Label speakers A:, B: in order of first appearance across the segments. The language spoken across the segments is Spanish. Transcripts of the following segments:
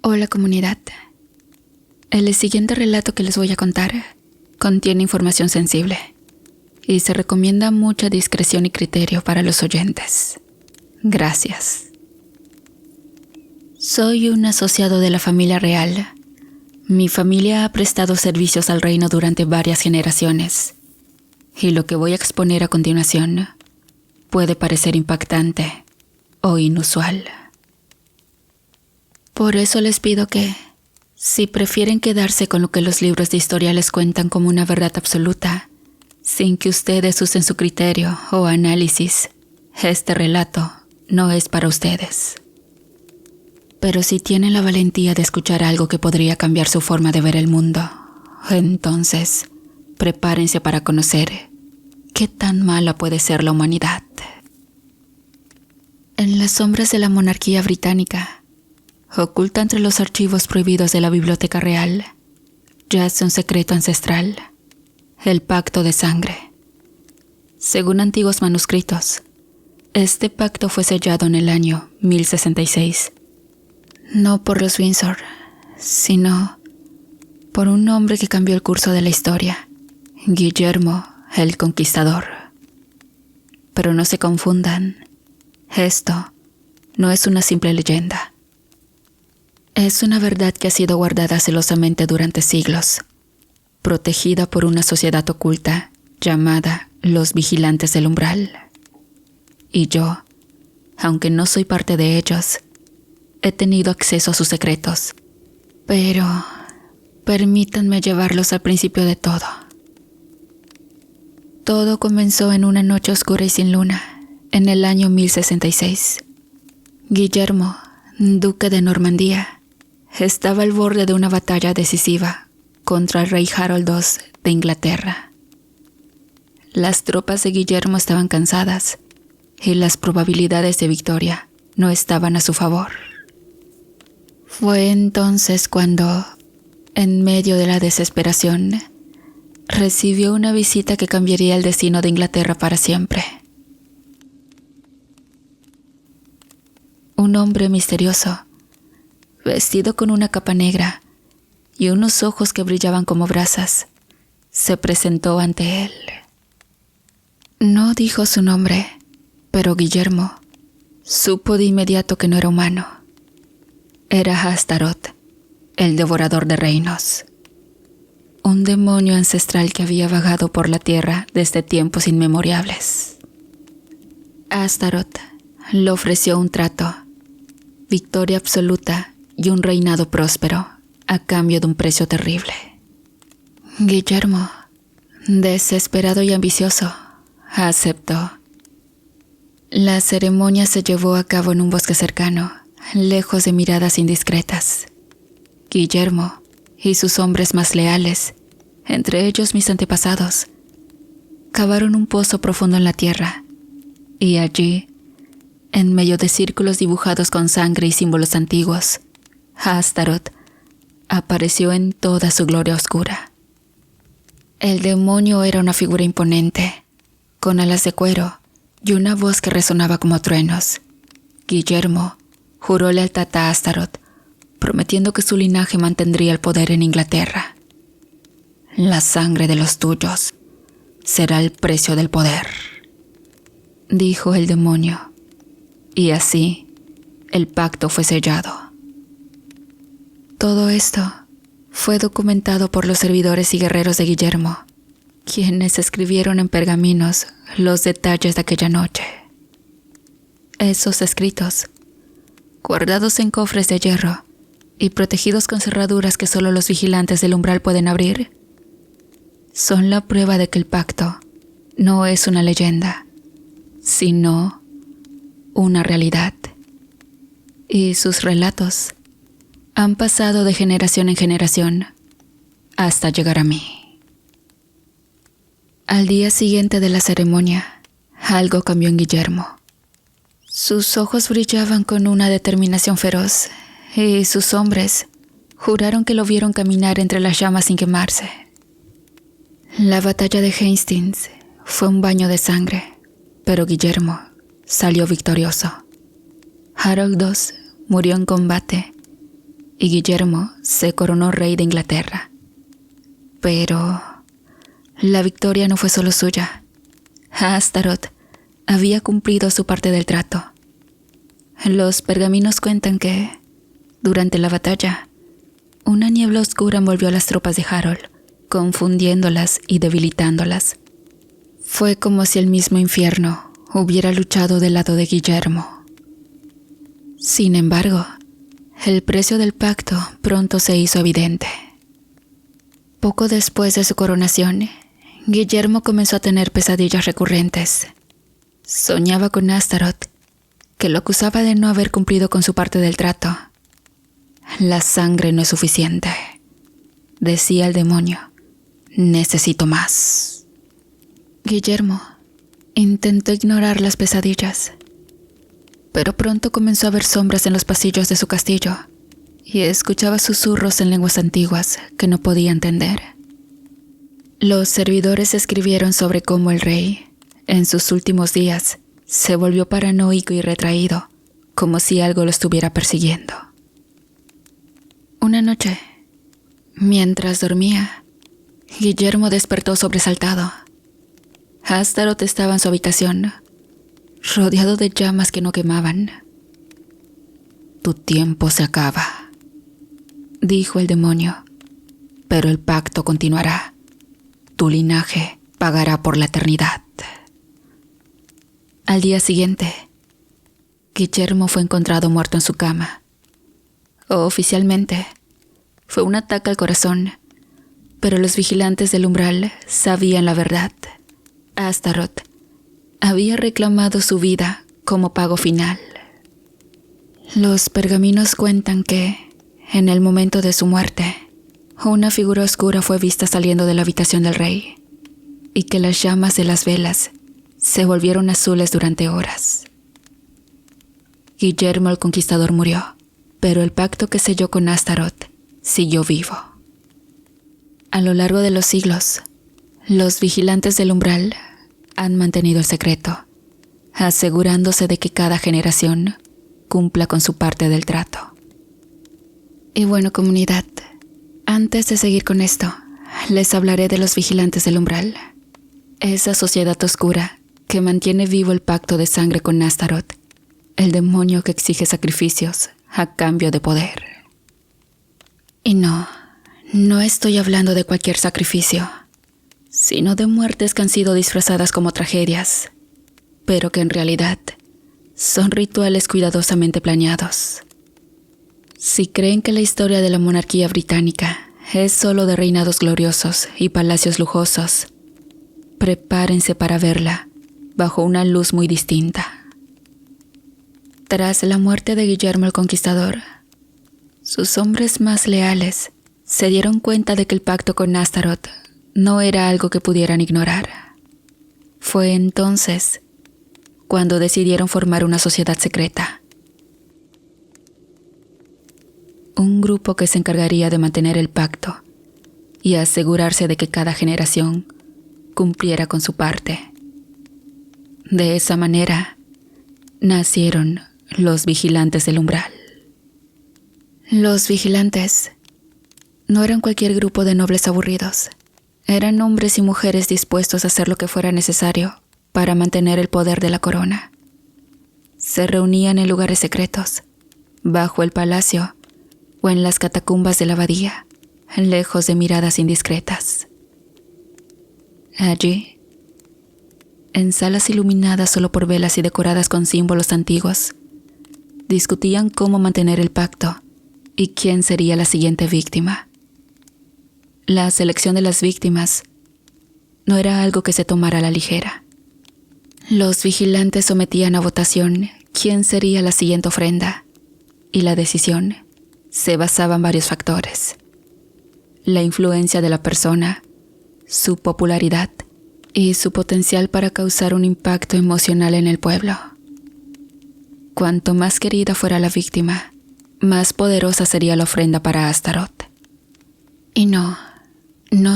A: Hola comunidad. El siguiente relato que les voy a contar contiene información sensible y se recomienda mucha discreción y criterio para los oyentes. Gracias. Soy un asociado de la familia real. Mi familia ha prestado servicios al reino durante varias generaciones, y lo que voy a exponer a continuación puede parecer impactante o inusual. Por eso les pido que, si prefieren quedarse con lo que los libros de historia les cuentan como una verdad absoluta, sin que ustedes usen su criterio o análisis, este relato no es para ustedes. Pero si tienen la valentía de escuchar algo que podría cambiar su forma de ver el mundo, entonces prepárense para conocer qué tan mala puede ser la humanidad. En las sombras de la monarquía británica, oculta entre los archivos prohibidos de la Biblioteca Real, yace un secreto ancestral, el pacto de sangre. Según antiguos manuscritos, este pacto fue sellado en el año 1066, no por los Windsor, sino por un hombre que cambió el curso de la historia, Guillermo el Conquistador. Pero no se confundan, esto no es una simple leyenda. Es una verdad que ha sido guardada celosamente durante siglos, protegida por una sociedad oculta llamada los Vigilantes del Umbral. Y yo, aunque no soy parte de ellos, he tenido acceso a sus secretos. Pero permítanme llevarlos al principio de todo. Todo comenzó en una noche oscura y sin luna, en el año 1066. Guillermo, duque de Normandía, estaba al borde de una batalla decisiva contra el rey Harold II de Inglaterra. Las tropas de Guillermo estaban cansadas y las probabilidades de victoria no estaban a su favor. Fue entonces cuando, en medio de la desesperación, recibió una visita que cambiaría el destino de Inglaterra para siempre. Un hombre misterioso, vestido con una capa negra y unos ojos que brillaban como brasas, se presentó ante él. No dijo su nombre, pero Guillermo supo de inmediato que no era humano. Era Astaroth, el devorador de reinos, un demonio ancestral que había vagado por la tierra desde tiempos inmemorables. Astaroth le ofreció un trato, victoria absoluta y un reinado próspero a cambio de un precio terrible. Guillermo, desesperado y ambicioso, aceptó. La ceremonia se llevó a cabo en un bosque cercano, lejos de miradas indiscretas. Guillermo y sus hombres más leales, entre ellos mis antepasados, cavaron un pozo profundo en la tierra, y allí, en medio de círculos dibujados con sangre y símbolos antiguos, Astaroth apareció en toda su gloria oscura. El demonio era una figura imponente, con alas de cuero y una voz que resonaba como truenos. Guillermo juró lealtad a Astaroth, prometiendo que su linaje mantendría el poder en Inglaterra. La sangre de los tuyos será el precio del poder, dijo el demonio, y así el pacto fue sellado. Todo esto fue documentado por los servidores y guerreros de Guillermo, quienes escribieron en pergaminos los detalles de aquella noche. Esos escritos, guardados en cofres de hierro y protegidos con cerraduras que solo los vigilantes del umbral pueden abrir, son la prueba de que el pacto no es una leyenda, sino una realidad. Y sus relatos han pasado de generación en generación hasta llegar a mí. Al día siguiente de la ceremonia, algo cambió en Guillermo. Sus ojos brillaban con una determinación feroz y sus hombres juraron que lo vieron caminar entre las llamas sin quemarse. La batalla de Hastings fue un baño de sangre, pero Guillermo salió victorioso. Harold II murió en combate y Guillermo se coronó rey de Inglaterra. Pero la victoria no fue solo suya. Astaroth había cumplido su parte del trato. Los pergaminos cuentan que, durante la batalla, una niebla oscura envolvió a las tropas de Harold, confundiéndolas y debilitándolas. Fue como si el mismo infierno hubiera luchado del lado de Guillermo. Sin embargo, el precio del pacto pronto se hizo evidente. Poco después de su coronación, Guillermo comenzó a tener pesadillas recurrentes. Soñaba con Astaroth, que lo acusaba de no haber cumplido con su parte del trato. La sangre no es suficiente, decía el demonio. Necesito más. Guillermo intentó ignorar las pesadillas, pero pronto comenzó a ver sombras en los pasillos de su castillo y escuchaba susurros en lenguas antiguas que no podía entender. Los servidores escribieron sobre cómo el rey, en sus últimos días, se volvió paranoico y retraído, como si algo lo estuviera persiguiendo. Una noche, mientras dormía, Guillermo despertó sobresaltado. Astaroth estaba en su habitación, rodeado de llamas que no quemaban. «Tu tiempo se acaba», dijo el demonio, «pero el pacto continuará. Tu linaje pagará por la eternidad». Al día siguiente, Guillermo fue encontrado muerto en su cama. Oficialmente, fue un ataque al corazón, pero los vigilantes del umbral sabían la verdad. Astaroth había reclamado su vida como pago final. Los pergaminos cuentan que, en el momento de su muerte, una figura oscura fue vista saliendo de la habitación del rey, y que las llamas de las velas se volvieron azules durante horas. Guillermo el Conquistador murió, pero el pacto que selló con Astaroth siguió vivo. A lo largo de los siglos, los vigilantes del umbral han mantenido el secreto, asegurándose de que cada generación cumpla con su parte del trato. Y bueno, comunidad, antes de seguir con esto, les hablaré de los vigilantes del umbral, esa sociedad oscura que mantiene vivo el pacto de sangre con Astaroth, el demonio que exige sacrificios a cambio de poder. Y no estoy hablando de cualquier sacrificio, sino de muertes que han sido disfrazadas como tragedias, pero que en realidad son rituales cuidadosamente planeados. Si creen que la historia de la monarquía británica es solo de reinados gloriosos y palacios lujosos, prepárense para verla bajo una luz muy distinta. Tras la muerte de Guillermo el Conquistador, sus hombres más leales se dieron cuenta de que el pacto con Astaroth no era algo que pudieran ignorar. Fue entonces cuando decidieron formar una sociedad secreta. Un grupo que se encargaría de mantener el pacto y asegurarse de que cada generación cumpliera con su parte. De esa manera, nacieron los vigilantes del umbral. Los vigilantes no eran cualquier grupo de nobles aburridos. Eran hombres y mujeres dispuestos a hacer lo que fuera necesario para mantener el poder de la corona. Se reunían en lugares secretos, bajo el palacio o en las catacumbas de la abadía, lejos de miradas indiscretas. Allí, en salas iluminadas solo por velas y decoradas con símbolos antiguos, discutían cómo mantener el pacto y quién sería la siguiente víctima. La selección de las víctimas no era algo que se tomara a la ligera. Los vigilantes sometían a votación quién sería la siguiente ofrenda, y la decisión se basaba en varios factores: la influencia de la persona, su popularidad y su potencial para causar un impacto emocional en el pueblo. Cuanto más querida fuera la víctima, más poderosa sería la ofrenda para Astaroth. Y no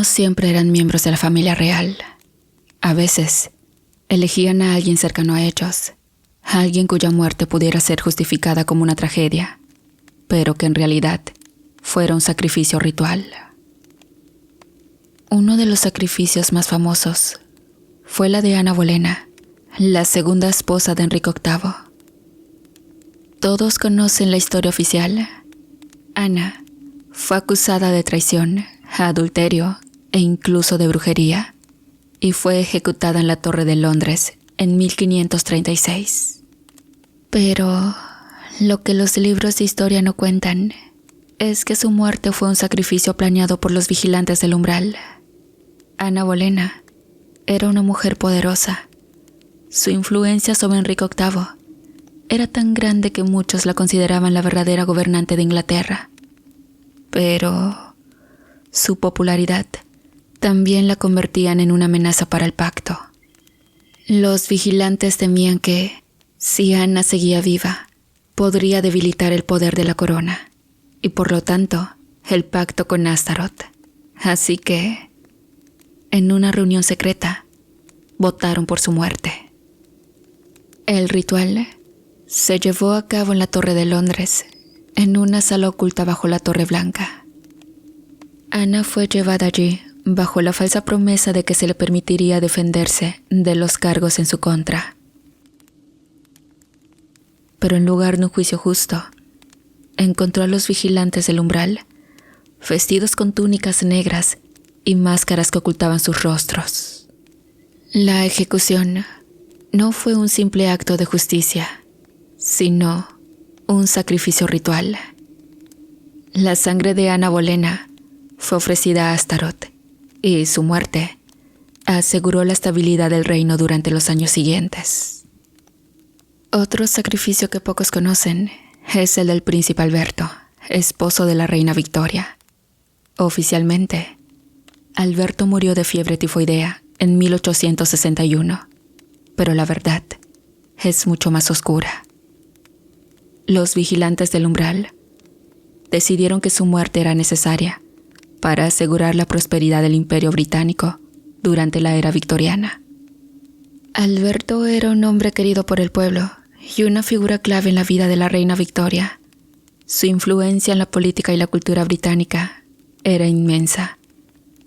A: siempre eran miembros de la familia real. A veces, elegían a alguien cercano a ellos, a alguien cuya muerte pudiera ser justificada como una tragedia, pero que en realidad fuera un sacrificio ritual. Uno de los sacrificios más famosos fue la de Ana Bolena, la segunda esposa de Enrique VIII. Todos conocen la historia oficial. Ana fue acusada de traición, adulterio e incluso de brujería, y fue ejecutada en la Torre de Londres en 1536. Pero lo que los libros de historia no cuentan es que su muerte fue un sacrificio planeado por los vigilantes del umbral. Ana Bolena era una mujer poderosa. Su influencia sobre Enrique VIII era tan grande que muchos la consideraban la verdadera gobernante de Inglaterra. Pero su popularidad también la convertían en una amenaza para el pacto. Los vigilantes temían que, si Ana seguía viva, podría debilitar el poder de la corona y por lo tanto el pacto con Astaroth. Así que, en una reunión secreta, votaron por su muerte. El ritual se llevó a cabo en la Torre de Londres, en una sala oculta bajo la Torre Blanca. Ana fue llevada allí bajo la falsa promesa de que se le permitiría defenderse de los cargos en su contra. Pero en lugar de un juicio justo, encontró a los vigilantes del umbral, vestidos con túnicas negras y máscaras que ocultaban sus rostros. La ejecución no fue un simple acto de justicia, sino un sacrificio ritual. La sangre de Ana Bolena fue ofrecida a Astaroth, y su muerte aseguró la estabilidad del reino durante los años siguientes. Otro sacrificio que pocos conocen es el del príncipe Alberto, esposo de la reina Victoria. Oficialmente, Alberto murió de fiebre tifoidea en 1861, pero la verdad es mucho más oscura. Los vigilantes del umbral decidieron que su muerte era necesaria para asegurar la prosperidad del Imperio Británico durante la era victoriana. Alberto era un hombre querido por el pueblo y una figura clave en la vida de la reina Victoria. Su influencia en la política y la cultura británica era inmensa,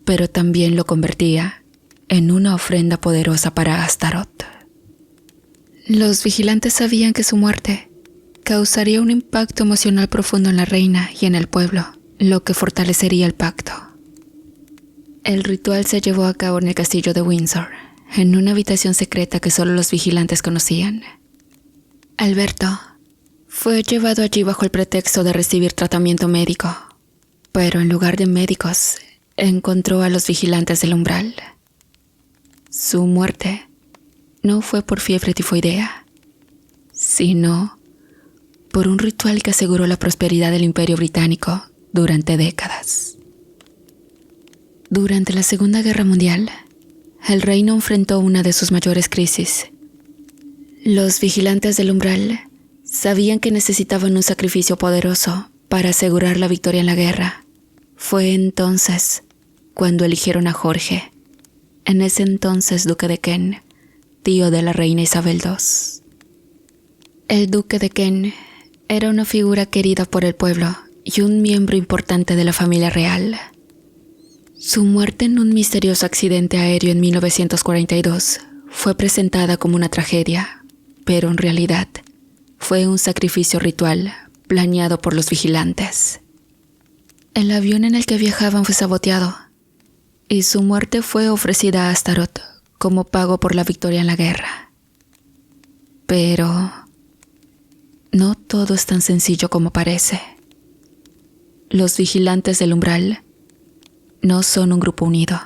A: pero también lo convertía en una ofrenda poderosa para Astaroth. Los vigilantes sabían que su muerte causaría un impacto emocional profundo en la reina y en el pueblo, lo que fortalecería el pacto. El ritual se llevó a cabo en el castillo de Windsor, en una habitación secreta que solo los vigilantes conocían. Alberto fue llevado allí bajo el pretexto de recibir tratamiento médico, pero en lugar de médicos, encontró a los vigilantes del umbral. Su muerte no fue por fiebre tifoidea, sino por un ritual que aseguró la prosperidad del Imperio Británico durante décadas. Durante la Segunda Guerra Mundial, el reino enfrentó una de sus mayores crisis. Los vigilantes del umbral sabían que necesitaban un sacrificio poderoso para asegurar la victoria en la guerra. Fue entonces cuando eligieron a Jorge, en ese entonces duque de Kent, tío de la reina Isabel II. El duque de Kent era una figura querida por el pueblo y un miembro importante de la familia real. Su muerte en un misterioso accidente aéreo en 1942 fue presentada como una tragedia, pero en realidad fue un sacrificio ritual planeado por los vigilantes. El avión en el que viajaban fue saboteado y su muerte fue ofrecida a Astaroth como pago por la victoria en la guerra. Pero no todo es tan sencillo como parece. Los vigilantes del umbral no son un grupo unido.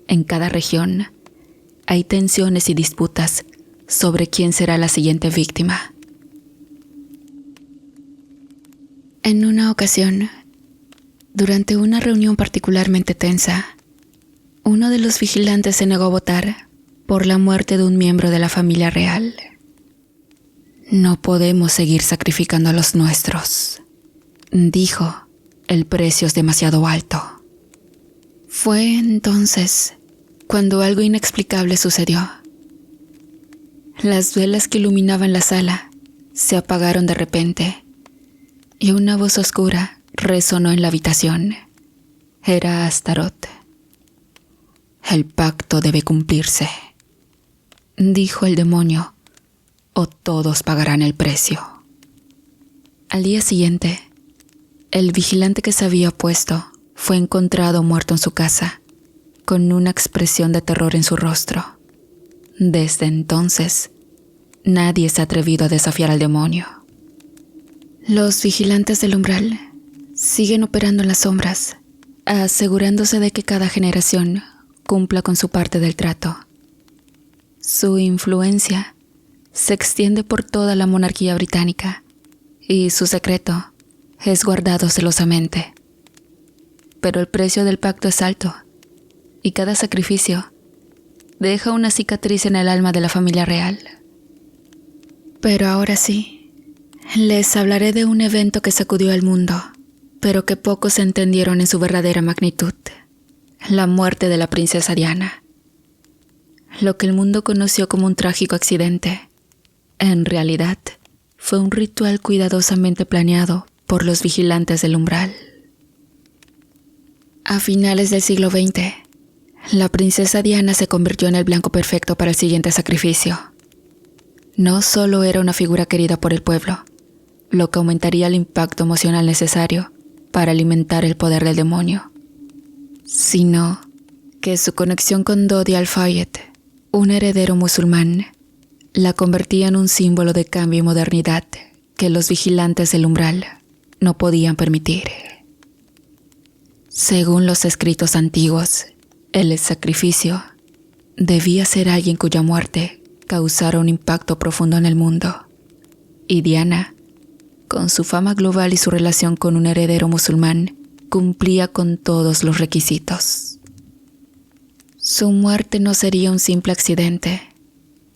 A: En cada región hay tensiones y disputas sobre quién será la siguiente víctima. En una ocasión, durante una reunión particularmente tensa, uno de los vigilantes se negó a votar por la muerte de un miembro de la familia real. No podemos seguir sacrificando a los nuestros, dijo. El precio es demasiado alto. Fue entonces cuando algo inexplicable sucedió. Las velas que iluminaban la sala se apagaron de repente y una voz oscura resonó en la habitación. Era Astaroth. «El pacto debe cumplirse», dijo el demonio, «o todos pagarán el precio». Al día siguiente, el vigilante que se había opuesto fue encontrado muerto en su casa, con una expresión de terror en su rostro. Desde entonces, nadie se ha atrevido a desafiar al demonio. Los vigilantes del umbral siguen operando en las sombras, asegurándose de que cada generación cumpla con su parte del trato. Su influencia se extiende por toda la monarquía británica y su secreto es guardado celosamente. Pero el precio del pacto es alto y cada sacrificio deja una cicatriz en el alma de la familia real. Pero ahora sí, les hablaré de un evento que sacudió al mundo, pero que pocos entendieron en su verdadera magnitud: la muerte de la princesa Diana. Lo que el mundo conoció como un trágico accidente, en realidad, fue un ritual cuidadosamente planeado por los vigilantes del umbral. A finales del siglo XX, la princesa Diana se convirtió en el blanco perfecto para el siguiente sacrificio. No solo era una figura querida por el pueblo, lo que aumentaría el impacto emocional necesario para alimentar el poder del demonio, sino que su conexión con Dodi al-Fayed, un heredero musulmán, la convertía en un símbolo de cambio y modernidad que los vigilantes del umbral no podían permitir. Según los escritos antiguos, el sacrificio debía ser alguien cuya muerte causara un impacto profundo en el mundo. Y Diana, con su fama global y su relación con un heredero musulmán, cumplía con todos los requisitos. Su muerte no sería un simple accidente,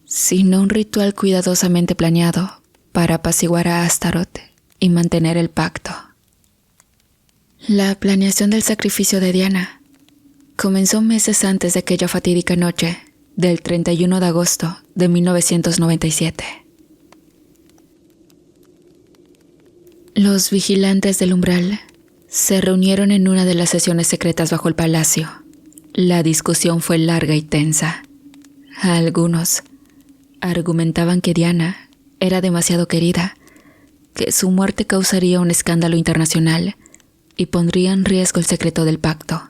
A: sino un ritual cuidadosamente planeado para apaciguar a Astaroth y mantener el pacto. La planeación del sacrificio de Diana comenzó meses antes de aquella fatídica noche del 31 de agosto de 1997. Los vigilantes del umbral se reunieron en una de las sesiones secretas bajo el palacio. La discusión fue larga y tensa. Algunos argumentaban que Diana era demasiado querida, que su muerte causaría un escándalo internacional y pondría en riesgo el secreto del pacto.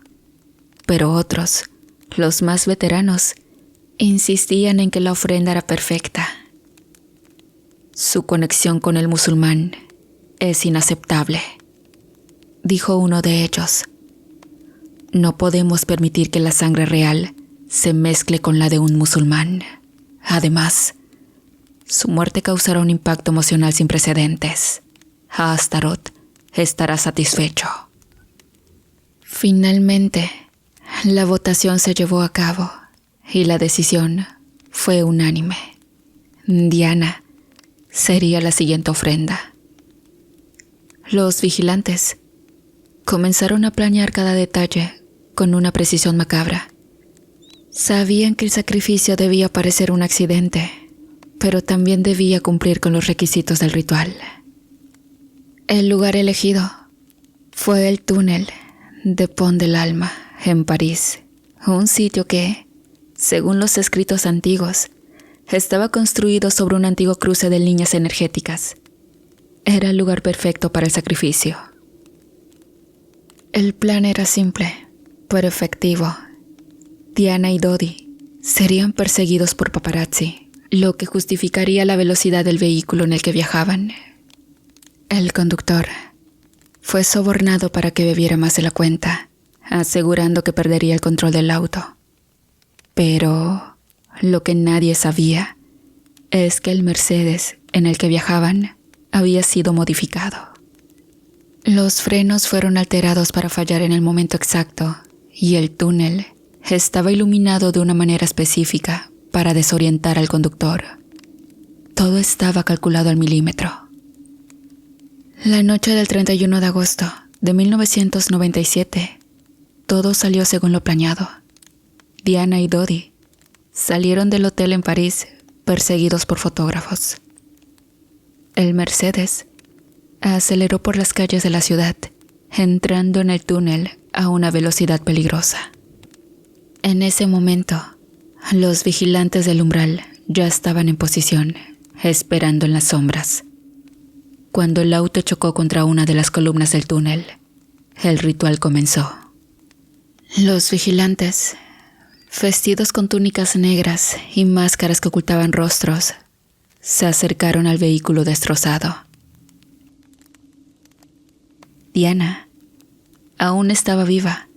A: Pero otros, los más veteranos, insistían en que la ofrenda era perfecta. Su conexión con el musulmán es inaceptable, dijo uno de ellos. No podemos permitir que la sangre real se mezcle con la de un musulmán. Además, su muerte causará un impacto emocional sin precedentes. Astaroth estará satisfecho. Finalmente, la votación se llevó a cabo y la decisión fue unánime. Diana sería la siguiente ofrenda. Los vigilantes comenzaron a planear cada detalle con una precisión macabra. Sabían que el sacrificio debía parecer un accidente, pero también debía cumplir con los requisitos del ritual. El lugar elegido fue el túnel de Pont de l'Alma, en París, un sitio que, según los escritos antiguos, estaba construido sobre un antiguo cruce de líneas energéticas. Era el lugar perfecto para el sacrificio. El plan era simple, pero efectivo. Diana y Dodi serían perseguidos por paparazzi, lo que justificaría la velocidad del vehículo en el que viajaban. El conductor fue sobornado para que bebiera más de la cuenta, asegurando que perdería el control del auto. Pero lo que nadie sabía es que el Mercedes en el que viajaban había sido modificado. Los frenos fueron alterados para fallar en el momento exacto y el túnel estaba iluminado de una manera específica para desorientar al conductor. Todo estaba calculado al milímetro. La noche del 31 de agosto de 1997, todo salió según lo planeado. Diana y Dodi salieron del hotel en París perseguidos por fotógrafos. El Mercedes aceleró por las calles de la ciudad entrando en el túnel a una velocidad peligrosa. En ese momento, los vigilantes del umbral ya estaban en posición, esperando en las sombras. Cuando el auto chocó contra una de las columnas del túnel, el ritual comenzó. Los vigilantes, vestidos con túnicas negras y máscaras que ocultaban rostros, se acercaron al vehículo destrozado. Diana aún estaba viva,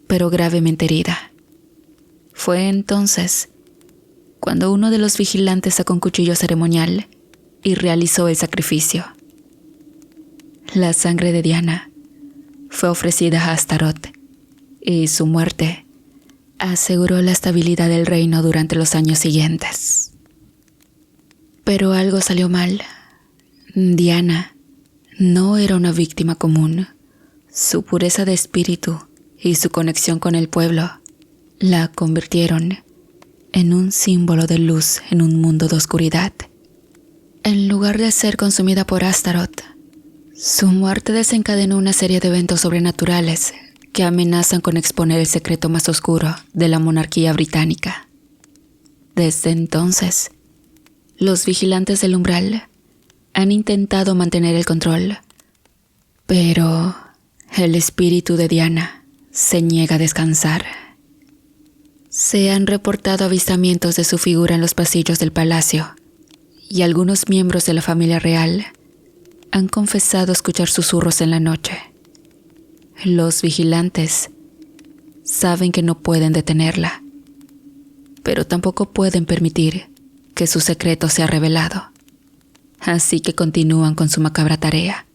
A: pero gravemente herida. Fue entonces cuando uno de los vigilantes sacó un cuchillo ceremonial y realizó el sacrificio. La sangre de Diana fue ofrecida a Astaroth y su muerte aseguró la estabilidad del reino durante los años siguientes. Pero algo salió mal. Diana no era una víctima común. Su pureza de espíritu y su conexión con el pueblo la convirtieron en un símbolo de luz en un mundo de oscuridad. En lugar de ser consumida por Astaroth, su muerte desencadenó una serie de eventos sobrenaturales que amenazan con exponer el secreto más oscuro de la monarquía británica. Desde entonces, los vigilantes del umbral han intentado mantener el control, pero el espíritu de Diana se niega a descansar. Se han reportado avistamientos de su figura en los pasillos del palacio, y algunos miembros de la familia real han confesado escuchar susurros en la noche. Los vigilantes saben que no pueden detenerla, pero tampoco pueden permitir que su secreto sea revelado. Así que continúan con su macabra tarea,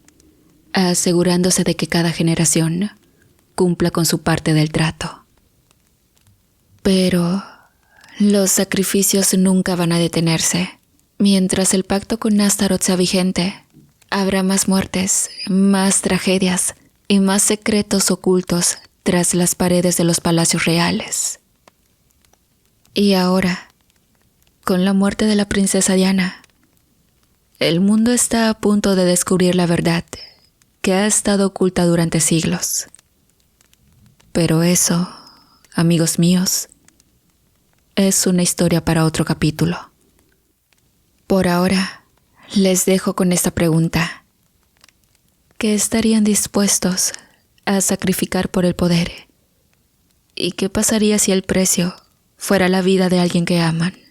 A: asegurándose de que cada generación cumpla con su parte del trato. Pero los sacrificios nunca van a detenerse. Mientras el pacto con Astaroth sea vigente, habrá más muertes, más tragedias y más secretos ocultos tras las paredes de los palacios reales. Y ahora, con la muerte de la princesa Diana, el mundo está a punto de descubrir la verdad que ha estado oculta durante siglos. Pero eso, amigos míos, es una historia para otro capítulo. Por ahora, les dejo con esta pregunta. ¿Qué estarían dispuestos a sacrificar por el poder? ¿Y qué pasaría si el precio fuera la vida de alguien que aman?